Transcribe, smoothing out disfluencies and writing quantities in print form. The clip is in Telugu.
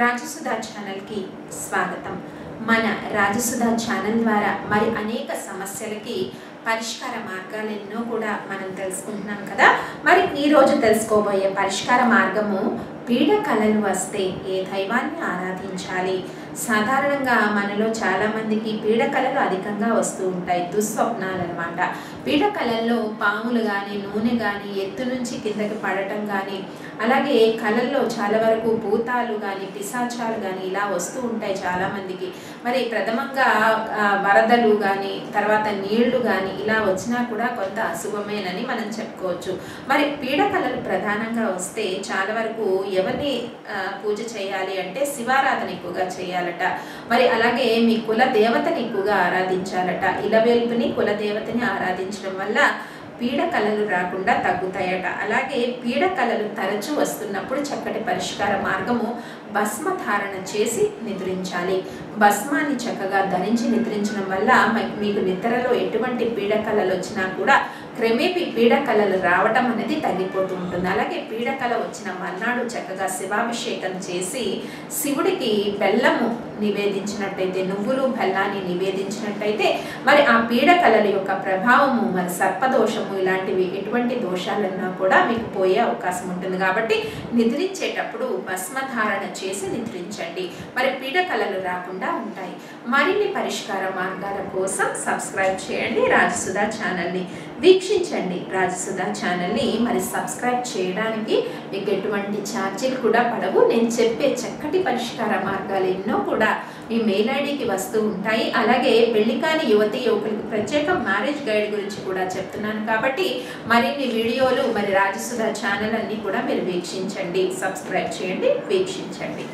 రాజసుధా ఛానల్ కి స్వాగతం। మన రాజసుధా ఛానల్ ద్వారా మరి అనేక సమస్యలకి పరిష్కార మార్గాలు ఎన్నో కూడా మనం తెలుసుకుంటున్నాం కదా। మరి ఈ రోజు తెలుసుకోబోయే పరిష్కార మార్గము పీడ కలలు వస్తే ఏ దైవాన్ని ఆరాధించాలి। సాధారణంగా మనలో చాలా మందికి పీడ కలలు అధికంగా వస్తూ ఉంటాయి, దుస్వప్నాలు అన్నమాట। పీడ కలల్లో పాములు కానీ నూనె కానీ ఎత్తు నుంచి కిందకి పడటం కానీ, అలాగే కలల్లో చాలా వరకు భూతాలు కానీ పిశాచాలు కానీ ఇలా వస్తూ ఉంటాయి చాలా మందికి। మరి ప్రథమంగా వరదలు కానీ తర్వాత నీళ్లు కానీ ఇలా వచ్చినా కూడా కొంత అశుభమేనని మనం చెప్పుకోవచ్చు। మరి పీడ కలలు ప్రధానంగా వస్తే చాలా వరకు ఎవరిని పూజ చేయాలి అంటే శివారాధన ఎక్కువగా చేయాలట। మరి అలాగే మీ కుల దేవతని ఎక్కువగా ఆరాధించాలట। ఇలవేల్పుని కుల దేవతని ఆరాధించడం వల్ల పీడ కలలు రాకుండా తగ్గుతాయట। అలాగే పీడ కలలు తరచూ వస్తున్నప్పుడు చక్కటి పరిష్కార మార్గము భస్మ ధారణ చేసి నిద్రించాలి। భస్మాన్ని చక్కగా ధరించి నిద్రించడం వల్ల మీకు నిద్రలో ఎటువంటి పీడ కలలు వచ్చినా కూడా క్రమేపీ పీడ కలలు రావటం అనేది తగ్గిపోతూ ఉంటుంది। అలాగే పీడ కల వచ్చిన మర్నాడు చక్కగా శివాభిషేకం చేసి శివుడికి బెల్లము నివేదించినట్టయితే, నువ్వులు బెల్లాన్ని నివేదించినట్టయితే మరి ఆ పీడ కలల యొక్క ప్రభావము మరి సర్పదోషము ఇలాంటివి ఎటువంటి దోషాలన్నా కూడా మీకు పోయే అవకాశం ఉంటుంది। కాబట్టి నిద్రించేటప్పుడు భస్మధారణ చేసి నిద్రించండి, మరి పీడ కలలు రాకుండా ఉంటాయి। మరిన్ని పరిష్కార మార్గాల కోసం సబ్స్క్రైబ్ చేయండి రాజసుధా ఛానల్ని, వీక్షించండి రాజసుధా ఛానల్ని। మరి సబ్స్క్రైబ్ చేయడానికి మీకు ఎటువంటి ఛార్జీలు కూడా పడవు। నేను చెప్పే చక్కటి పరిష్కార మార్గాలు ఎన్నో కూడా మీ మెయిల్ ఐడికి వస్తూ ఉంటాయి। అలాగే పెళ్లి కాని యువతి యువకులకు ప్రత్యేక మ్యారేజ్ గైడ్ గురించి కూడా చెప్తున్నాను కాబట్టి మరిన్ని వీడియోలు మరి రాజసుధా ఛానల్ అన్ని కూడా మీరు వీక్షించండి, సబ్స్క్రైబ్ చేయండి, వీక్షించండి।